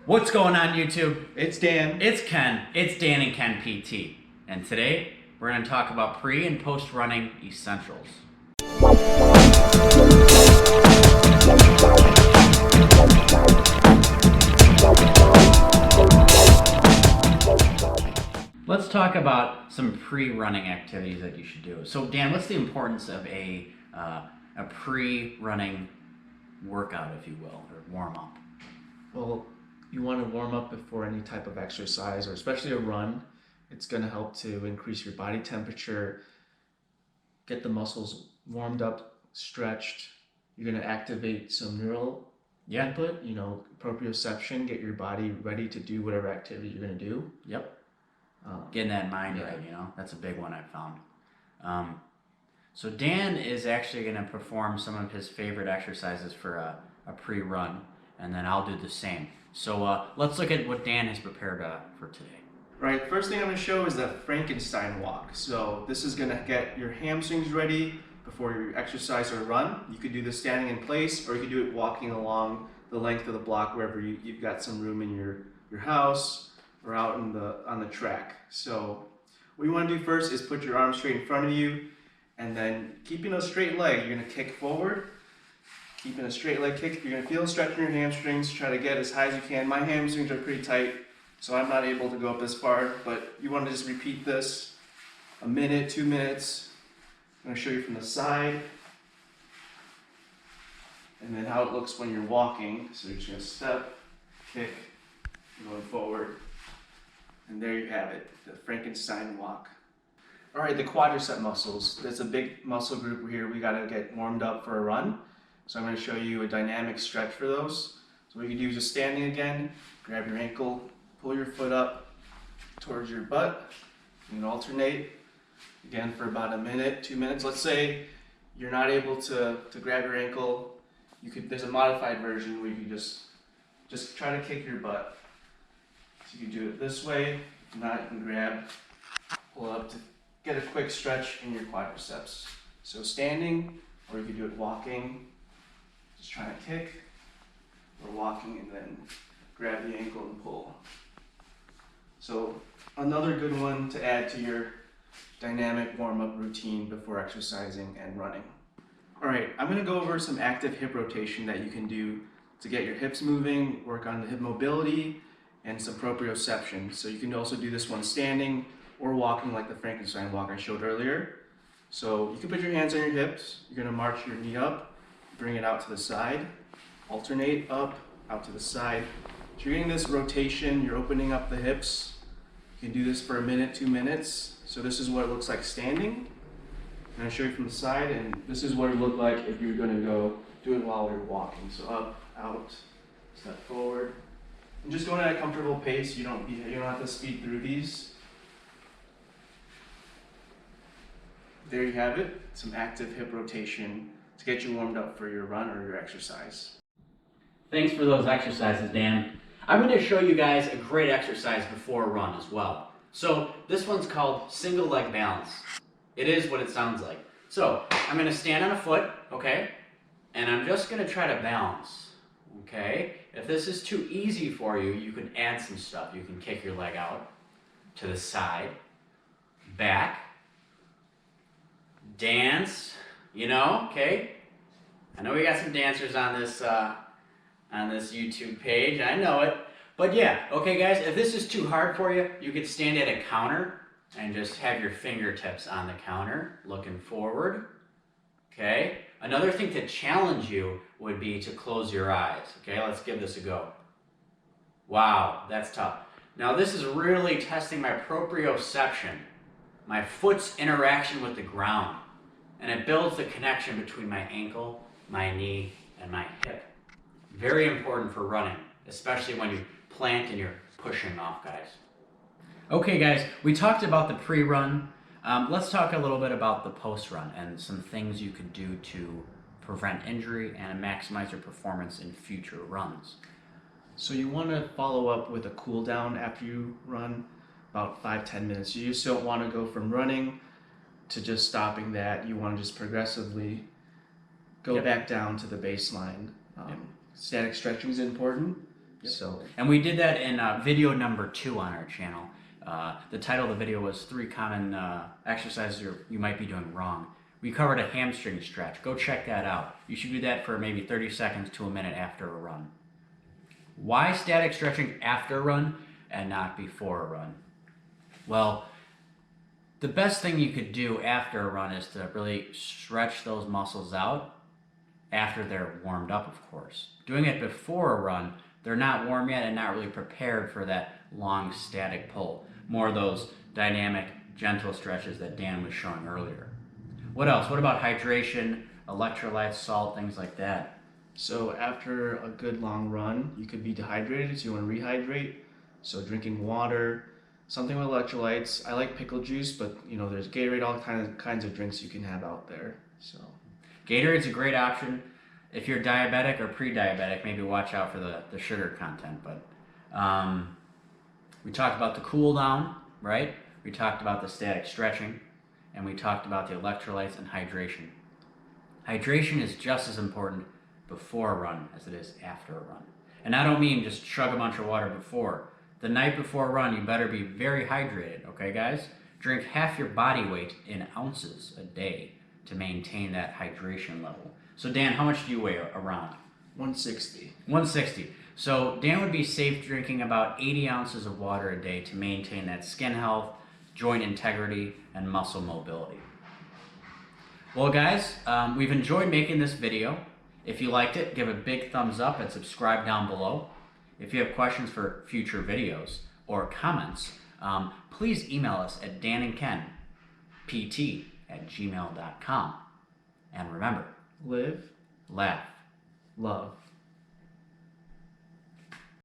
What's going on, YouTube? It's Dan. It's Ken. It's Dan and Ken PT. And today, we're going to talk about pre and post running essentials. Let's talk about some pre-running activities that you should do. So, Dan, what's the importance of a pre-running workout, if you will, or warm-up? Well, you want to warm up before any type of exercise, or especially a run. It's going to help to increase your body temperature, get the muscles warmed up, stretched. You're going to activate some neural input, proprioception, get your body ready to do whatever activity you're going to do. Yep. Getting that mind right, that's a big one I found. So Dan is actually going to perform some of his favorite exercises for a pre-run, and then I'll do the same. So let's look at what Dan has prepared for today. Right, first thing I'm going to show is the Frankenstein walk. So this is going to get your hamstrings ready before you exercise or run. You could do this standing in place, or you could do it walking along the length of the block wherever you've got some room in your house or out on the track. So what you want to do first is put your arms straight in front of you, and then keeping a straight leg, you're going to kick forward. Keeping a straight leg kick, you're going to feel a stretch in your hamstrings. Try to get as high as you can. My hamstrings are pretty tight, so I'm not able to go up this far, but you want to just repeat this a minute, 2 minutes. I'm going to show you from the side, and then how it looks when you're walking. So you're just going to step, kick, going forward, and there you have it, the Frankenstein walk. All right, the quadricep muscles. There's a big muscle group here we got to get warmed up for a run. So I'm going to show you a dynamic stretch for those. So what you can do is just standing again, grab your ankle, pull your foot up towards your butt, and alternate again for about a minute, 2 minutes. Let's say you're not able to grab your ankle. There's a modified version where you can just try to kick your butt. So you can do it this way. If not, you can grab, pull up to get a quick stretch in your quadriceps. So standing, or you can do it walking. Just trying to kick, or walking and then grab the ankle and pull. So another good one to add to your dynamic warm-up routine before exercising and running. All right, I'm going to go over some active hip rotation that you can do to get your hips moving, work on the hip mobility, and some proprioception. So you can also do this one standing or walking like the Frankenstein walk I showed earlier. So you can put your hands on your hips. You're going to march your knee up, bring it out to the side, alternate up, out to the side. So you're getting this rotation, you're opening up the hips. You can do this for a minute, 2 minutes. So this is what it looks like standing. I'm going to show you from the side, and this is what it would look like if you were going to go do it while you're walking. So up, out, step forward. And just going at a comfortable pace. You don't have to speed through these. There you have it, some active hip rotation to get you warmed up for your run or your exercise. Thanks for those exercises, Dan. I'm going to show you guys a great exercise before a run as well. So this one's called single leg balance. It is what it sounds like. So I'm going to stand on a foot, okay? And I'm just going to try to balance, okay? If this is too easy for you, you can add some stuff. You can kick your leg out to the side, back, dance, okay? I know we got some dancers on this YouTube page, I know it. But yeah, okay guys, if this is too hard for you, you could stand at a counter and just have your fingertips on the counter, looking forward, okay? Another thing to challenge you would be to close your eyes, okay? Let's give this a go. Wow, that's tough. Now this is really testing my proprioception, my foot's interaction with the ground, and it builds the connection between my ankle, my knee, and my hip. Very important for running, especially when you plant and you're pushing off, guys. Okay guys, we talked about the pre-run. Let's talk a little bit about the post-run and some things you could do to prevent injury and maximize your performance in future runs. So you want to follow up with a cool down after you run, about 5-10 minutes. You just don't want to go from running to just stopping that. You want to just progressively go back down to the baseline. Static stretching is important. So And we did that in video number 2 on our channel. The title of the video was 3 common exercises you might be doing wrong. We covered a hamstring stretch. Go check that out. You should do that for maybe 30 seconds to a minute after a run. Why static stretching after a run and not before a run? Well, the best thing you could do after a run is to really stretch those muscles out after they're warmed up, of course. Doing it before a run, they're not warm yet and not really prepared for that long static pull. More of those dynamic, gentle stretches that Dan was showing earlier. What else? What about hydration, electrolytes, salt, things like that? So after a good long run, you could be dehydrated, so you want to rehydrate. So drinking water, something with electrolytes. I like pickle juice, but there's Gatorade, all kinds of drinks you can have out there. So Gatorade's a great option. If you're diabetic or pre-diabetic, maybe watch out for the sugar content. But we talked about the cool down, right? We talked about the static stretching, and we talked about the electrolytes and hydration. Hydration is just as important before a run as it is after a run. And I don't mean just chug a bunch of water before. The night before a run, you better be very hydrated, okay guys? Drink half your body weight in ounces a day to maintain that hydration level. So Dan, how much do you weigh around? 160. 160. So Dan would be safe drinking about 80 ounces of water a day to maintain that skin health, joint integrity, and muscle mobility. Well guys, we've enjoyed making this video. If you liked it, give a big thumbs up and subscribe down below. If you have questions for future videos or comments, please email us at danandkenpt@gmail.com. And remember, Live, laugh, love.